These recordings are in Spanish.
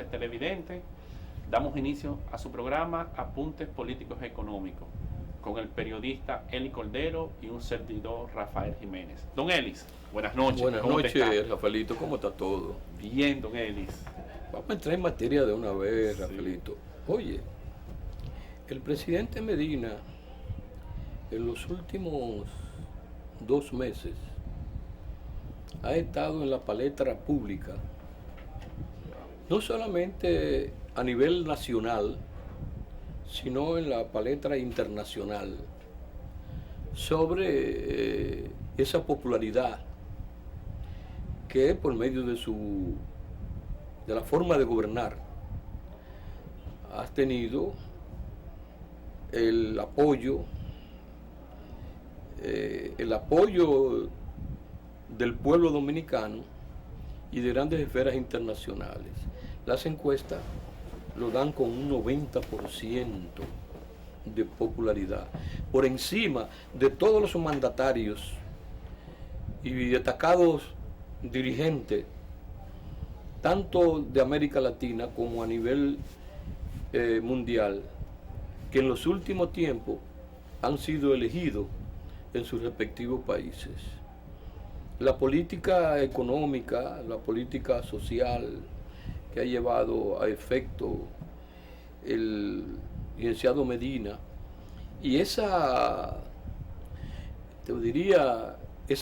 noches, televidentes. Damos inicio a su programa Apuntes Políticos Económicos con el periodista Eli Cordero y un servidor Rafael Jiménez. Don Elis, buenas noches. Buenas noches, Rafaelito, ¿cómo está todo? Bien, don Elis. Vamos a entrar en materia de una vez, Rafaelito. Oye, el presidente Medina en los últimos 2 meses ha estado en la palestra pública, no solamente a nivel nacional, sino en la palestra internacional, sobre esa popularidad que por medio de la forma de gobernar has tenido el apoyo del pueblo dominicano y de grandes esferas internacionales. Las encuestas lo dan con un 90% de popularidad, por encima de todos los mandatarios y destacados dirigentes, tanto de América Latina como a nivel mundial, que en los últimos tiempos han sido elegidos en sus respectivos países. La política económica, la política social que ha llevado a efecto el licenciado Medina y esa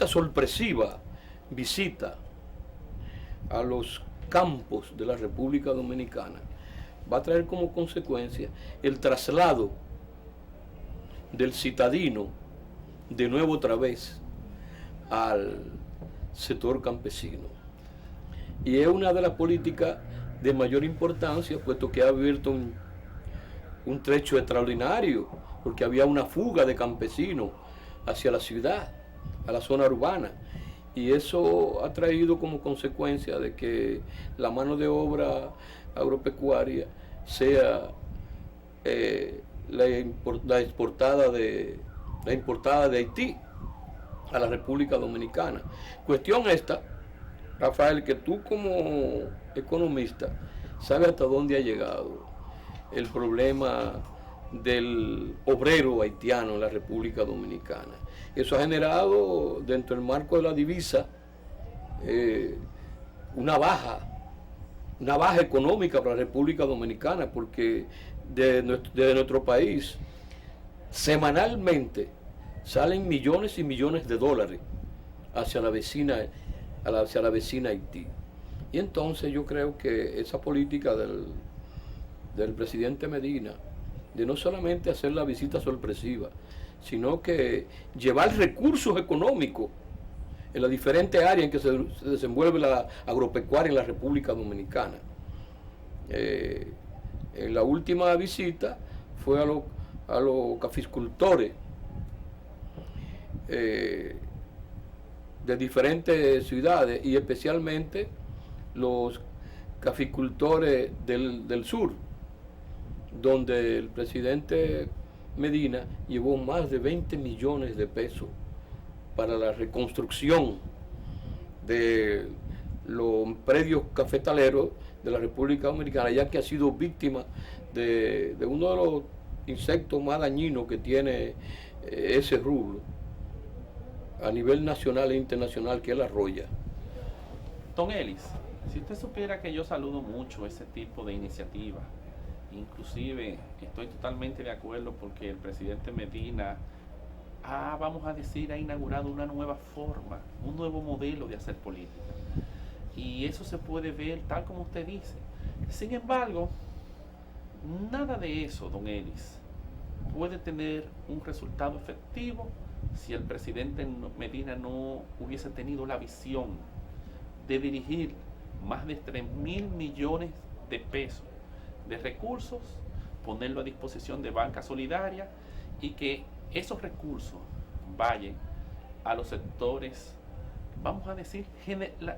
sorpresiva visita a los campos de la República Dominicana va a traer como consecuencia el traslado del citadino de nuevo otra vez al sector campesino. Y es una de las políticas de mayor importancia, puesto que ha abierto un trecho extraordinario, porque había una fuga de campesinos hacia la ciudad, a la zona urbana, y eso ha traído como consecuencia de que la mano de obra agropecuaria sea la importada de Haití a la República Dominicana. Cuestión esta, Rafael, que tú como economista sabes hasta dónde ha llegado el problema del obrero haitiano en la República Dominicana. Eso ha generado, dentro del marco de la divisa, una baja económica para la República Dominicana, porque de nuestro país semanalmente salen millones y millones de dólares hacia la vecina Haití. Y entonces yo creo que esa política del presidente Medina, de no solamente hacer la visita sorpresiva, sino que llevar recursos económicos en las diferentes áreas en que se desenvuelve la agropecuaria en la República Dominicana. En la última visita fue a los caficultores de diferentes ciudades, y especialmente los caficultores del sur, donde el presidente Medina llevó más de 20 millones de pesos para la reconstrucción de los predios cafetaleros de la República Dominicana, ya que ha sido víctima de uno de los insectos más dañinos que tiene ese rubro a nivel nacional e internacional, que es la roya. Don Elis, si usted supiera que yo saludo mucho ese tipo de iniciativas, inclusive estoy totalmente de acuerdo porque el presidente Medina vamos a decir, ha inaugurado una nueva forma, un nuevo modelo de hacer política. Y eso se puede ver tal como usted dice. Sin embargo, nada de eso, don Elis, puede tener un resultado efectivo si el presidente Medina no hubiese tenido la visión de dirigir más de 3.000 millones de pesos de recursos, ponerlo a disposición de banca solidaria y que esos recursos vayan a los sectores, vamos a decir,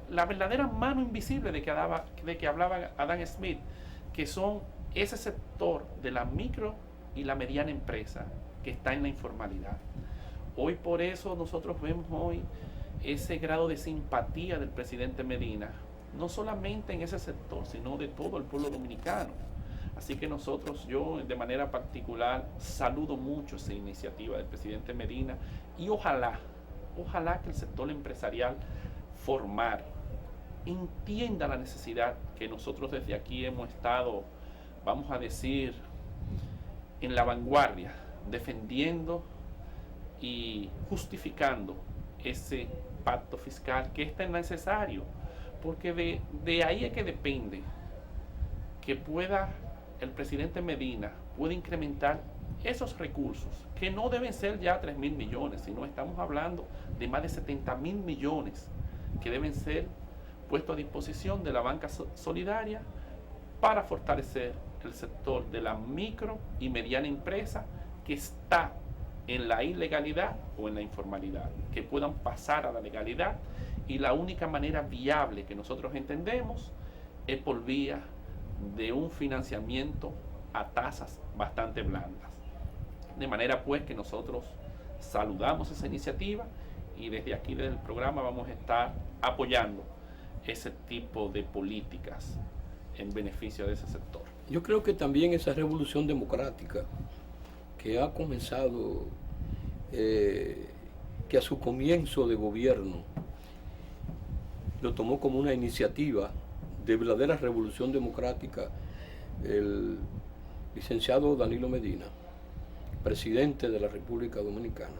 la verdadera mano invisible de que hablaba Adam Smith, que son ese sector de la micro y la mediana empresa que está en la informalidad. Hoy por eso nosotros vemos hoy ese grado de simpatía del presidente Medina, no solamente en ese sector, sino de todo el pueblo dominicano. Así que yo de manera particular saludo mucho esa iniciativa del presidente Medina y ojalá que el sector empresarial formal entienda la necesidad que nosotros desde aquí hemos estado, vamos a decir, en la vanguardia, defendiendo y justificando ese pacto fiscal que es tan necesario, porque de ahí es que depende que pueda el presidente Medina puede incrementar esos recursos, que no deben ser ya 3.000 millones, sino estamos hablando de más de 70.000 millones que deben ser puestos a disposición de la banca solidaria para fortalecer el sector de la micro y mediana empresa que está en la ilegalidad o en la informalidad, que puedan pasar a la legalidad, y la única manera viable que nosotros entendemos es por vía de un financiamiento a tasas bastante blandas. De manera pues que nosotros saludamos esa iniciativa y desde aquí, desde el programa, vamos a estar apoyando ese tipo de políticas en beneficio de ese sector. Yo creo que también esa revolución democrática que ha comenzado, que a su comienzo de gobierno lo tomó como una iniciativa de verdadera revolución democrática el licenciado Danilo Medina, presidente de la República Dominicana.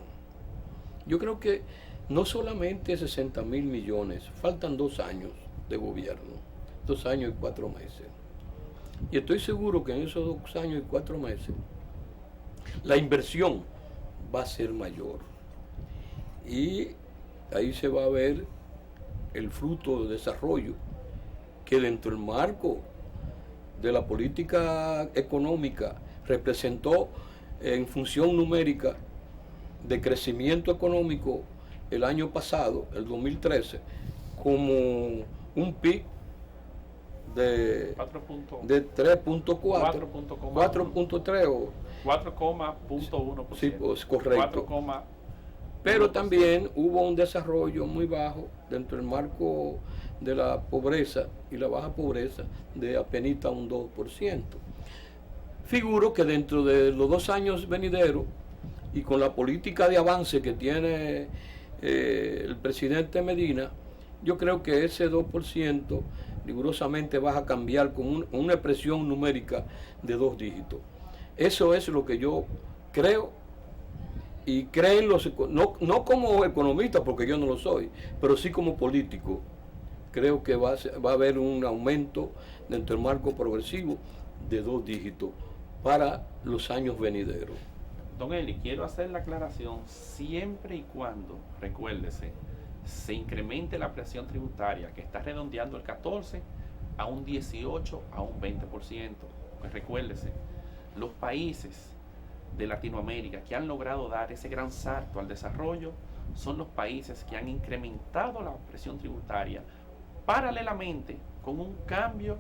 Yo creo que no solamente 60.000 millones, faltan 2 años de gobierno, 2 años y 4 meses. Y estoy seguro que en esos 2 años y 4 meses la inversión va a ser mayor. Y ahí se va a ver el fruto de desarrollo que dentro del marco de la política económica representó en función numérica de crecimiento económico el año pasado, el 2013, como un PIB de 3.4, 4.3 o 4,1%. Sí, pues correcto. Pero también hubo un desarrollo muy bajo dentro del marco de la pobreza y la baja pobreza de apenas un 2%. Figuro que dentro de los 2 años venideros y con la política de avance que tiene el presidente Medina, yo creo que ese 2% rigurosamente va a cambiar con una expresión numérica de 2 dígitos. Eso es lo que yo creo, y creen no como economista, porque yo no lo soy, pero sí como político. Creo que va a haber un aumento dentro del marco progresivo de 2 dígitos para los años venideros. Don Eli, quiero hacer la aclaración, siempre y cuando, recuérdese, se incremente la presión tributaria, que está redondeando el 14 a un 18 a un 20%. Pues recuérdese, los países de Latinoamérica que han logrado dar ese gran salto al desarrollo son los países que han incrementado la presión tributaria paralelamente con un cambio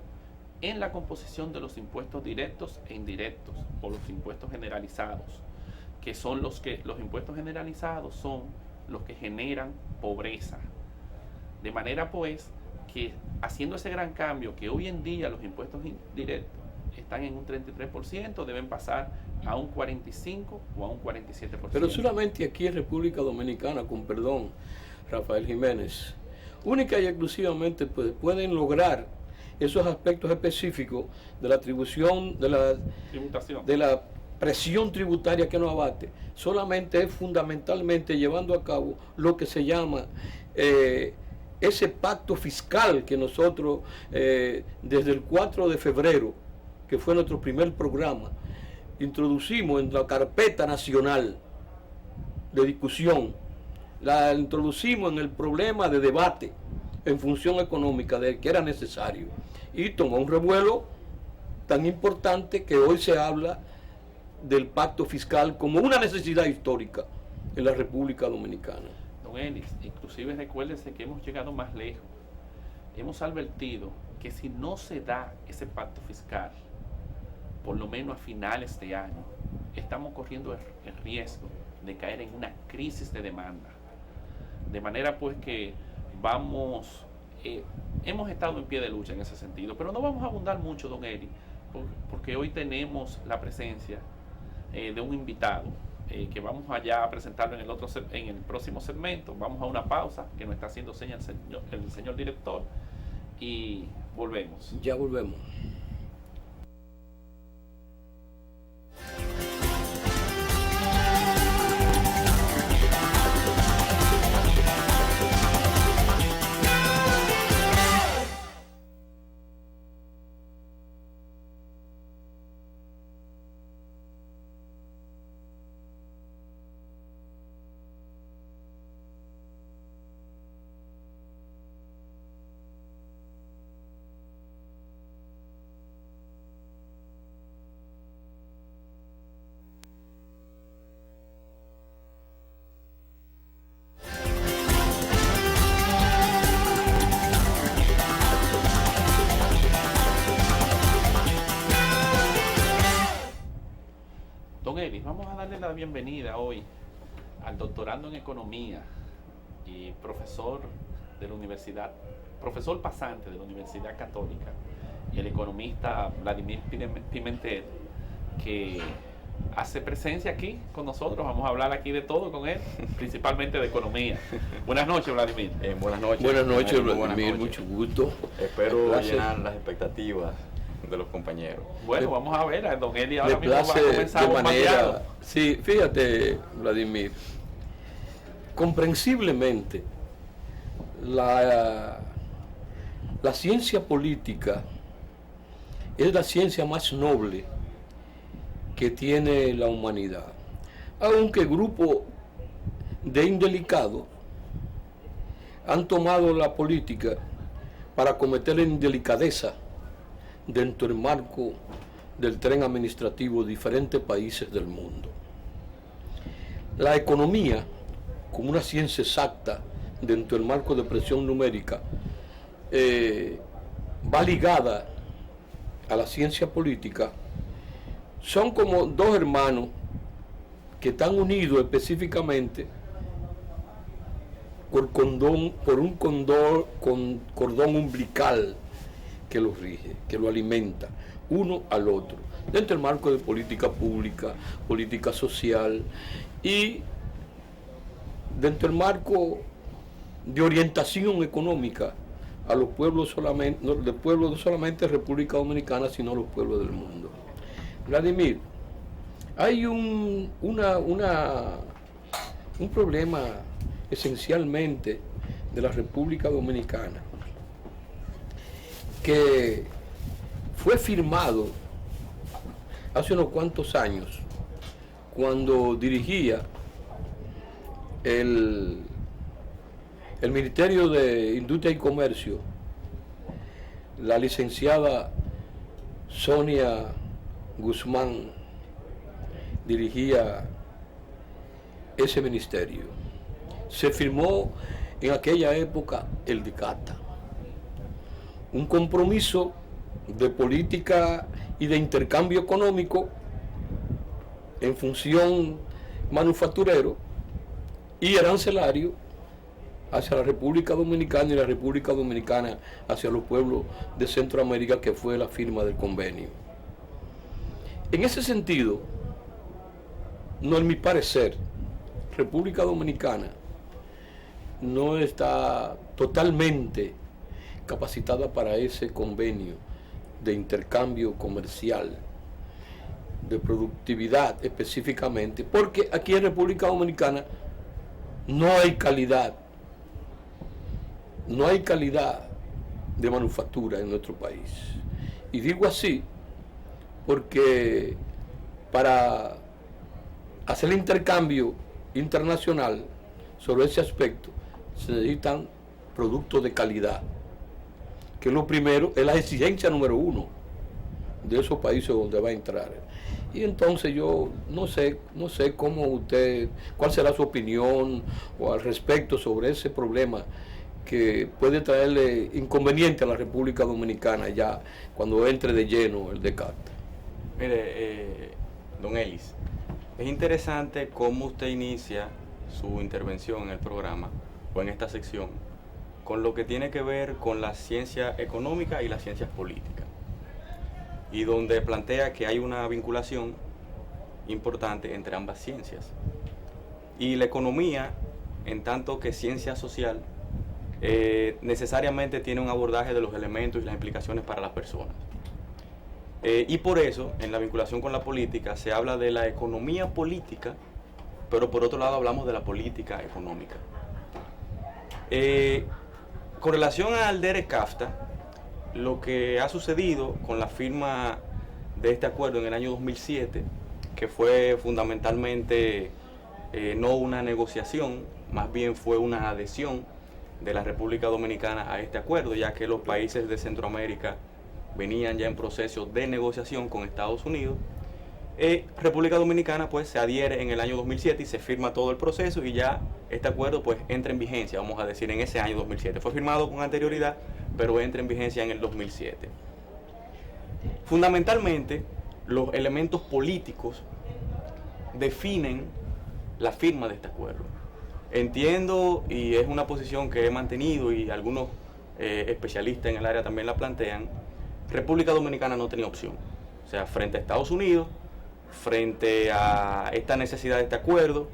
en la composición de los impuestos directos e indirectos, o los impuestos generalizados, que son los impuestos generalizados son los que generan pobreza. De manera pues que haciendo ese gran cambio, que hoy en día los impuestos indirectos están en un 33%, deben pasar a un 45% o a un 47%. Pero solamente aquí en República Dominicana, con perdón, Rafael Jiménez, única y exclusivamente pueden lograr esos aspectos específicos de la atribución, de la presión tributaria que nos abate, solamente es fundamentalmente llevando a cabo lo que se llama ese pacto fiscal que nosotros desde el 4 de febrero, que fue nuestro primer programa, introducimos en la carpeta nacional de discusión, la introducimos en el problema de debate en función económica de que era necesario, y tomó un revuelo tan importante que hoy se habla del pacto fiscal como una necesidad histórica en la República Dominicana. Don Elis, inclusive recuérdese que hemos llegado más lejos. Hemos advertido que si no se da ese pacto fiscal, por lo menos a finales de año, estamos corriendo el riesgo de caer en una crisis de demanda. De manera pues que vamos hemos estado en pie de lucha en ese sentido, pero no vamos a abundar mucho, don Eli, porque hoy tenemos la presencia de un invitado que vamos allá a presentarlo en el próximo segmento. Vamos a una pausa que nos está haciendo señal el señor director y volvemos. Ya volvemos. Don Eli, vamos a darle la bienvenida hoy al doctorando en Economía y profesor pasante de la Universidad Católica, y el economista Vladimir Pimentel, que hace presencia aquí con nosotros. Vamos a hablar aquí de todo con él, principalmente de economía. Buenas noches, Vladimir. Buenas noches. Buenas noches, Vladimir, buenas noches. mucho gusto. Espero llenar las expectativas de los compañeros. Bueno, vamos a ver, a don Eli ahora Me mismo va a place comenzar de bombardeado. manera... Sí, fíjate, Vladimir, comprensiblemente la ciencia política es la ciencia más noble que tiene la humanidad, aunque grupos de indelicados han tomado la política para cometer indelicadeza dentro del marco del tren administrativo de diferentes países del mundo. La economía, como una ciencia exacta dentro del marco de presión numérica, va ligada a la ciencia política. Son como dos hermanos que están unidos específicamente por un cordón umbilical que los rige, que lo alimenta, uno al otro, dentro del marco de política pública, política social y dentro del marco de orientación económica a los pueblos solamente, no solamente de República Dominicana, sino a los pueblos del mundo. Vladimir, hay un problema esencialmente de la República Dominicana que fue firmado hace unos cuantos años cuando dirigía el Ministerio de Industria y Comercio la licenciada Sonia Guzmán. Dirigía ese ministerio. Se firmó en aquella época el DICATA, un compromiso de política y de intercambio económico en función manufacturero y arancelario hacia la República Dominicana y la República Dominicana hacia los pueblos de Centroamérica, que fue la firma del convenio. En ese sentido, no, en mi parecer, República Dominicana no está totalmente capacitada para ese convenio de intercambio comercial, de productividad específicamente, porque aquí en República Dominicana no hay calidad de manufactura en nuestro país. Y digo así porque para hacer el intercambio internacional sobre ese aspecto se necesitan productos de calidad, que lo primero es la exigencia número uno de esos países donde va a entrar. Y entonces yo no sé cuál será su opinión o al respecto sobre ese problema que puede traerle inconveniente a la República Dominicana ya cuando entre de lleno el DICATA. Mire, don Elis, es interesante cómo usted inicia su intervención en el programa o en esta sección con lo que tiene que ver con la ciencia económica y las ciencias políticas, y donde plantea que hay una vinculación importante entre ambas ciencias. Y la economía, en tanto que ciencia social, necesariamente tiene un abordaje de los elementos y las implicaciones para las personas. Y por eso, en la vinculación con la política, se habla de la economía política, pero por otro lado hablamos de la política económica. Con relación al DERE-CAFTA, lo que ha sucedido con la firma de este acuerdo en el año 2007, que fue fundamentalmente no una negociación, más bien fue una adhesión de la República Dominicana a este acuerdo, ya que los países de Centroamérica venían ya en proceso de negociación con Estados Unidos. República Dominicana pues se adhiere en el año 2007 y se firma todo el proceso, y ya este acuerdo pues entra en vigencia, vamos a decir, en ese año 2007. Fue firmado con anterioridad, pero entra en vigencia en el 2007. Fundamentalmente, los elementos políticos definen la firma de este acuerdo. Entiendo, y es una posición que he mantenido y algunos especialistas en el área también la plantean, República Dominicana no tenía opción. O sea, frente a Estados Unidos, frente a esta necesidad de este acuerdo,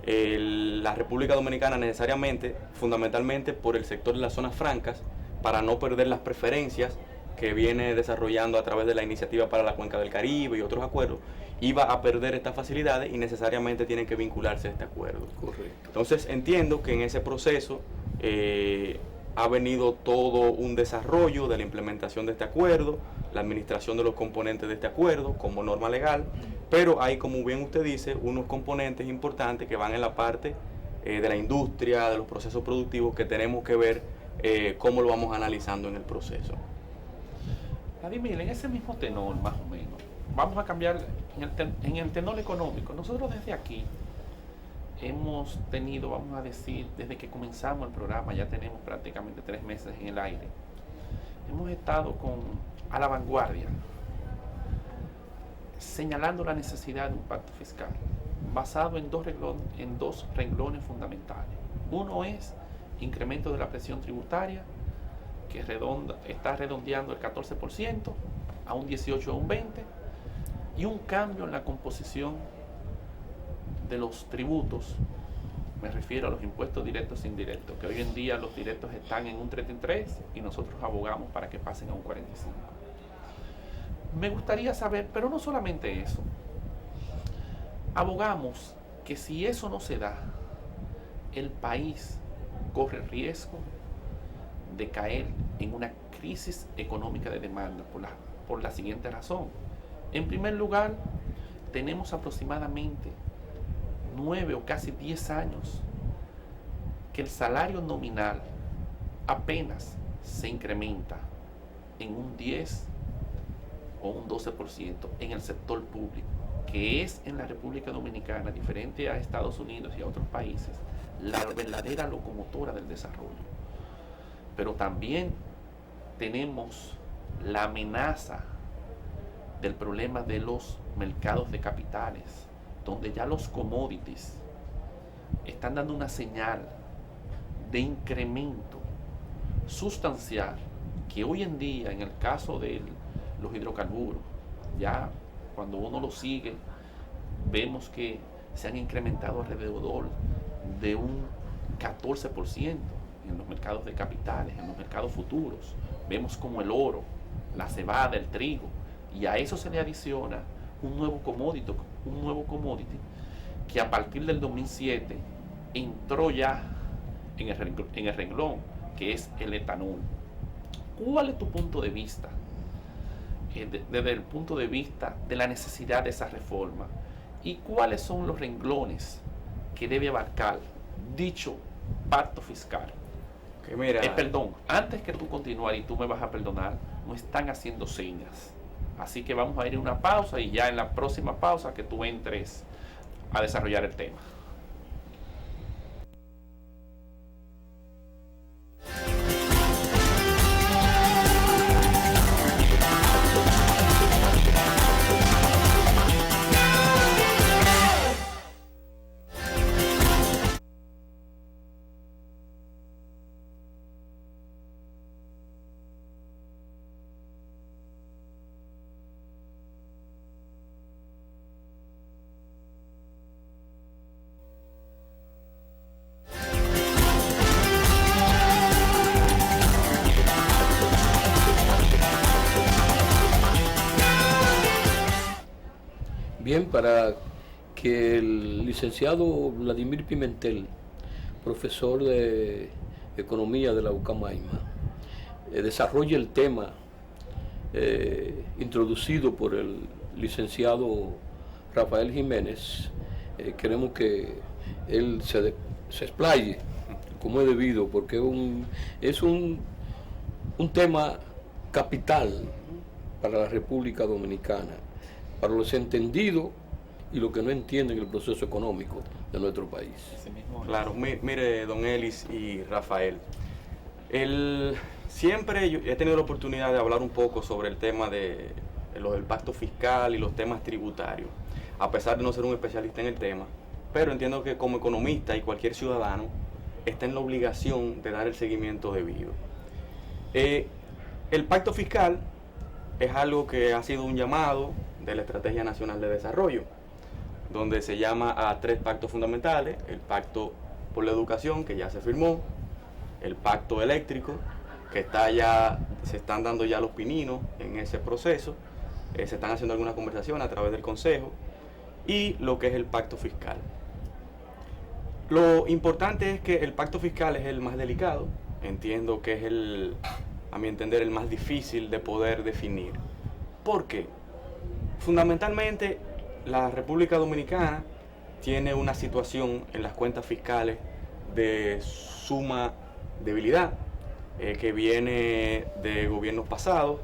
la República Dominicana necesariamente, fundamentalmente por el sector de las zonas francas, para no perder las preferencias que viene desarrollando a través de la Iniciativa para la Cuenca del Caribe y otros acuerdos, iba a perder estas facilidades y necesariamente tienen que vincularse a este acuerdo. Correcto. Entonces entiendo que en ese proceso ha venido todo un desarrollo de la implementación de este acuerdo, la administración de los componentes de este acuerdo como norma legal, pero hay, como bien usted dice, unos componentes importantes que van en la parte de la industria, de los procesos productivos, que tenemos que ver cómo lo vamos analizando en el proceso. Vladimir, en ese mismo tenor, más o menos, vamos a cambiar en el tenor económico. Nosotros desde aquí hemos tenido, vamos a decir, desde que comenzamos el programa, ya tenemos prácticamente 3 meses en el aire, hemos estado a la vanguardia, señalando la necesidad de un pacto fiscal basado en dos renglones fundamentales. Uno es incremento de la presión tributaria, que está redondeando el 14% a un 18 o un 20%, y un cambio en la composición de los tributos. Me refiero a los impuestos directos e indirectos, que hoy en día los directos están en un 33 y nosotros abogamos para que pasen a un 45. Me gustaría saber, pero no solamente eso, abogamos que si eso no se da, el país corre el riesgo de caer en una crisis económica de demanda por la siguiente razón. En primer lugar, tenemos aproximadamente 9 o casi 10 años que el salario nominal apenas se incrementa en un 10 o un 12% en el sector público, que es en la República Dominicana, diferente a Estados Unidos y a otros países, la verdadera locomotora del desarrollo. Pero también tenemos la amenaza del problema de los mercados de capitales, donde ya los commodities están dando una señal de incremento sustancial, que hoy en día, en el caso de los hidrocarburos, ya cuando uno lo sigue, vemos que se han incrementado alrededor de un 14% en los mercados de capitales, en los mercados futuros. Vemos como el oro, la cebada, el trigo, y a eso se le adiciona un nuevo commodity que a partir del 2007 entró ya en el renglón, que es el etanol. ¿Cuál es tu punto de vista desde el punto de vista de la necesidad de esa reforma? ¿Y cuáles son los renglones que debe abarcar dicho pacto fiscal? Que mira, Perdón, antes que tú continúes, y tú me vas a perdonar, no están haciendo señas. Así que vamos a ir a una pausa, y ya en la próxima pausa que tú entres a desarrollar el tema. Bien, para que el licenciado Vladimir Pimentel, profesor de Economía de la Ucamaima, desarrolle el tema introducido por el licenciado Rafael Jiménez. Queremos que él se explaye como es debido, porque es un tema capital para la República Dominicana, para los entendidos y los que no entienden el proceso económico de nuestro país. Claro, mire, don Elis y Rafael, siempre yo he tenido la oportunidad de hablar un poco sobre el tema del pacto fiscal y los temas tributarios, a pesar de no ser un especialista en el tema, pero entiendo que como economista y cualquier ciudadano está en la obligación de dar el seguimiento debido. El pacto fiscal es algo que ha sido un llamado de la Estrategia Nacional de Desarrollo, donde se llama a 3 pactos fundamentales: el pacto por la educación, que ya se firmó, el pacto eléctrico, que se están dando ya los pininos en ese proceso, se están haciendo algunas conversaciones a través del Consejo, y lo que es el pacto fiscal. Lo importante es que el pacto fiscal es el más delicado, entiendo que es a mi entender, el más difícil de poder definir. ¿Por qué? Fundamentalmente, la República Dominicana tiene una situación en las cuentas fiscales de suma debilidad, que viene de gobiernos pasados,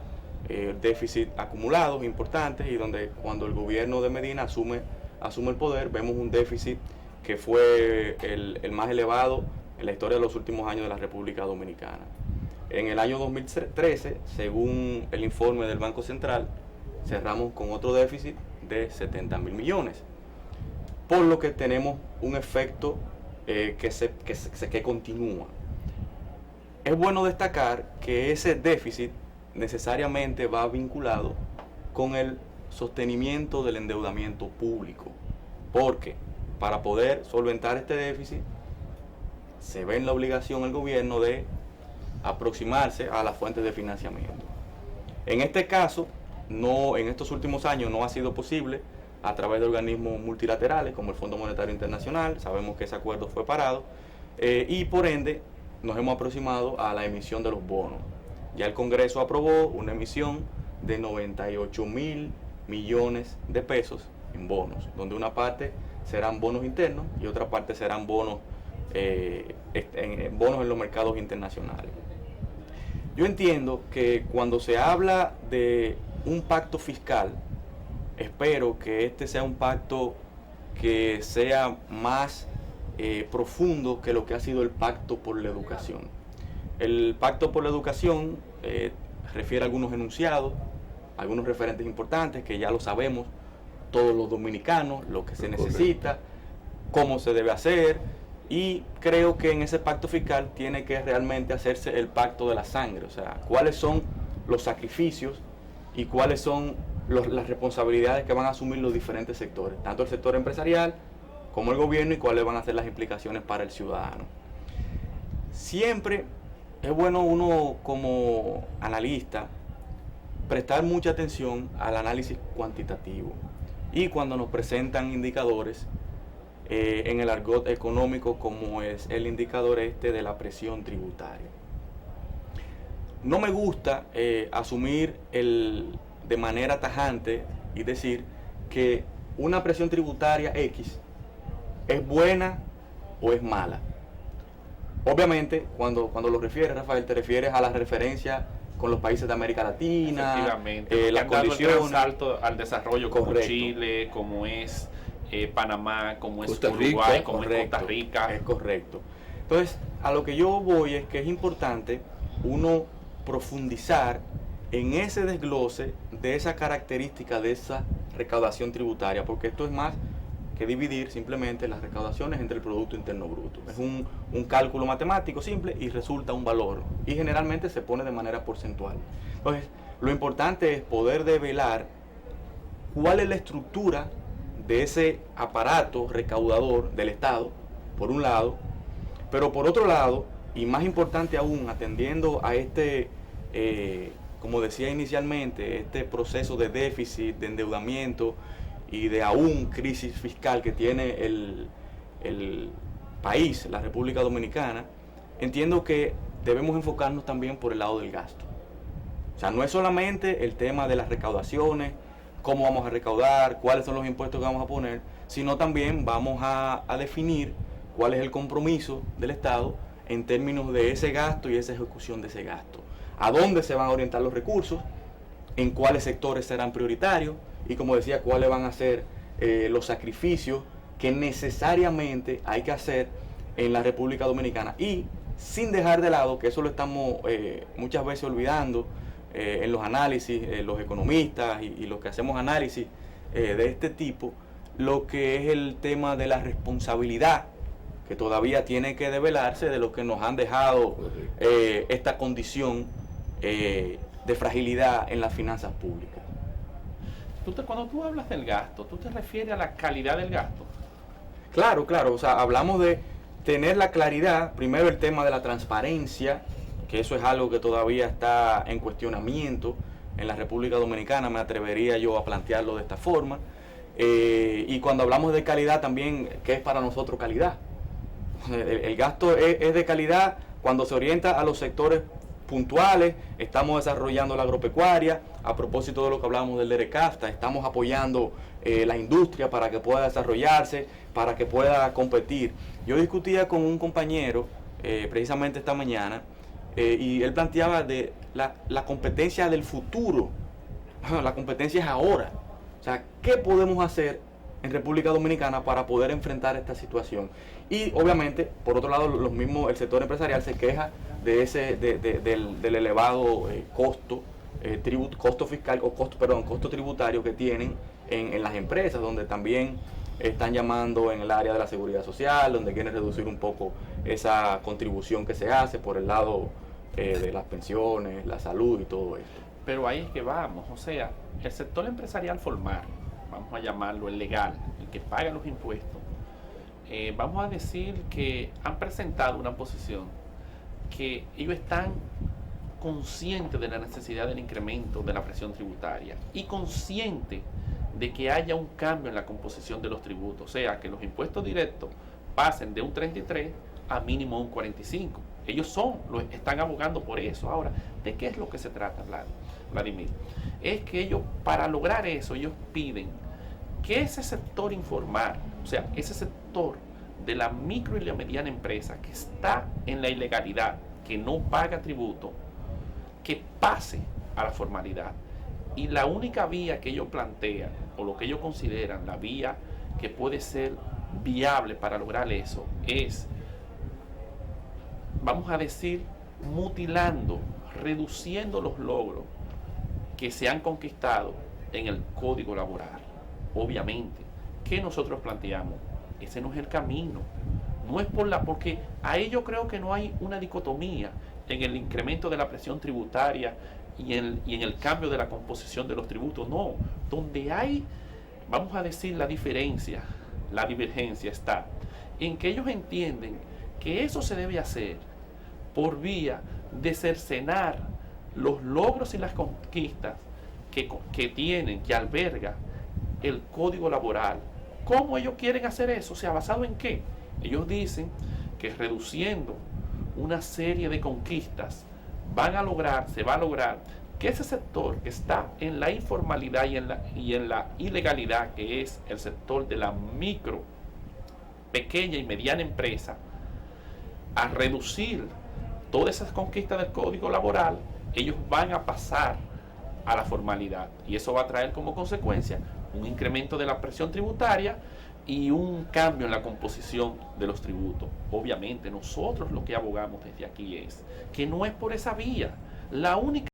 déficit acumulados importantes, y donde cuando el gobierno de Medina asume el poder, vemos un déficit que fue el más elevado en la historia de los últimos años de la República Dominicana. En el año 2013, según el informe del Banco Central, cerramos con otro déficit de 70.000 millones, por lo que tenemos un efecto que continúa. Es bueno destacar que ese déficit necesariamente va vinculado con el sostenimiento del endeudamiento público, porque para poder solventar este déficit se ve en la obligación el gobierno de aproximarse a las fuentes de financiamiento. En este caso, en estos últimos años no ha sido posible a través de organismos multilaterales como el Fondo Monetario Internacional. Sabemos que ese acuerdo fue parado, y por ende nos hemos aproximado a la emisión de los bonos. Ya el Congreso aprobó una emisión de 98.000 millones de pesos en bonos, donde una parte serán bonos internos y otra parte serán bonos en los mercados internacionales. Yo entiendo que cuando se habla de un pacto fiscal, espero que este sea un pacto que sea más profundo que lo que ha sido el pacto por la educación. El pacto por la educación refiere a algunos enunciados, algunos referentes importantes que ya lo sabemos todos los dominicanos, lo que se necesita, cómo se debe hacer, y creo que en ese pacto fiscal tiene que realmente hacerse el pacto de la sangre, o sea, cuáles son los sacrificios y cuáles son las responsabilidades que van a asumir los diferentes sectores, tanto el sector empresarial como el gobierno, y cuáles van a ser las implicaciones para el ciudadano. Siempre es bueno uno como analista prestar mucha atención al análisis cuantitativo, y cuando nos presentan indicadores en el argot económico, como es el indicador de la presión tributaria. No me gusta asumir de manera tajante y decir que una presión tributaria X es buena o es mala. Obviamente, cuando lo refieres, Rafael, te refieres a la referencia con los países de América Latina, las condiciones alto al desarrollo, como correcto, Chile, como es Panamá, como Costa es Uruguay, Rica, como correcto, es Costa Rica. Es correcto. Entonces, a lo que yo voy es que es importante uno profundizar en ese desglose de esa característica de esa recaudación tributaria, porque esto es más que dividir simplemente las recaudaciones entre el Producto Interno Bruto. Es un cálculo matemático simple y resulta un valor, y generalmente se pone de manera porcentual. Entonces, lo importante es poder develar cuál es la estructura de ese aparato recaudador del Estado, por un lado, pero por otro lado, y más importante aún, atendiendo a como decía inicialmente, este proceso de déficit, de endeudamiento y de aún crisis fiscal que tiene el país, la República Dominicana, entiendo que debemos enfocarnos también por el lado del gasto. O sea, no es solamente el tema de las recaudaciones, cómo vamos a recaudar, cuáles son los impuestos que vamos a poner, sino también vamos a definir cuál es el compromiso del Estado en términos de ese gasto y esa ejecución de ese gasto. A dónde se van a orientar los recursos, en cuáles sectores serán prioritarios y, como decía, cuáles van a ser los sacrificios que necesariamente hay que hacer en la República Dominicana, y sin dejar de lado, que eso lo estamos muchas veces olvidando en los análisis, los economistas y los que hacemos análisis de este tipo, lo que es el tema de la responsabilidad que todavía tiene que develarse de los que nos han dejado esta condición de fragilidad en las finanzas públicas. Cuando tú hablas del gasto, ¿tú te refieres a la calidad del gasto? Claro, o sea, hablamos de tener la claridad, primero el tema de la transparencia, que eso es algo que todavía está en cuestionamiento en la República Dominicana, me atrevería yo a plantearlo de esta forma, y cuando hablamos de calidad también, ¿qué es para nosotros calidad? El gasto es de calidad cuando se orienta a los sectores puntuales. Estamos desarrollando la agropecuaria, a propósito de lo que hablábamos del DERECAFTA, estamos apoyando la industria para que pueda desarrollarse, para que pueda competir. Yo discutía con un compañero precisamente esta mañana y él planteaba de la competencia del futuro. La competencia es ahora. O sea, ¿qué podemos hacer en República Dominicana para poder enfrentar esta situación? Y obviamente, por otro lado, el sector empresarial se queja del elevado costo fiscal o costo tributario que tienen en las empresas, donde también están llamando en el área de la seguridad social, donde quieren reducir un poco esa contribución que se hace por el lado de las pensiones, la salud y todo esto. Pero ahí es que vamos, o sea, el sector empresarial formal, vamos a llamarlo el legal, el que paga los impuestos, vamos a decir que han presentado una posición que ellos están conscientes de la necesidad del incremento de la presión tributaria y conscientes de que haya un cambio en la composición de los tributos, o sea, que los impuestos directos pasen de un 33 a mínimo un 45. Ellos están abogando por eso. Ahora, ¿de qué es lo que se trata, Vladimir? Es que ellos, para lograr eso, ellos piden que ese sector informal, o sea, ese sector de la micro y la mediana empresa que está en la ilegalidad, que no paga tributo, que pase a la formalidad. Y la única vía que ellos plantean, o lo que ellos consideran la vía que puede ser viable para lograr eso, es, vamos a decir, mutilando, reduciendo los logros que se han conquistado en el Código Laboral. Obviamente, ¿qué nosotros planteamos? Ese no es el camino. No es porque ahí yo creo que no hay una dicotomía en el incremento de la presión tributaria y en el cambio de la composición de los tributos. No, donde hay, vamos a decir, la diferencia, la divergencia está en que ellos entienden que eso se debe hacer por vía de cercenar los logros y las conquistas que tienen, que alberga el Código Laboral. ¿Cómo ellos quieren hacer eso? O sea, ¿basado en qué? Ellos dicen que reduciendo una serie de conquistas se va a lograr que ese sector que está en la informalidad y en la ilegalidad, que es el sector de la micro, pequeña y mediana empresa, a reducir todas esas conquistas del Código Laboral, ellos van a pasar a la formalidad. Y eso va a traer como consecuencia un incremento de la presión tributaria y un cambio en la composición de los tributos. Obviamente, nosotros lo que abogamos desde aquí es que no es por esa vía. La única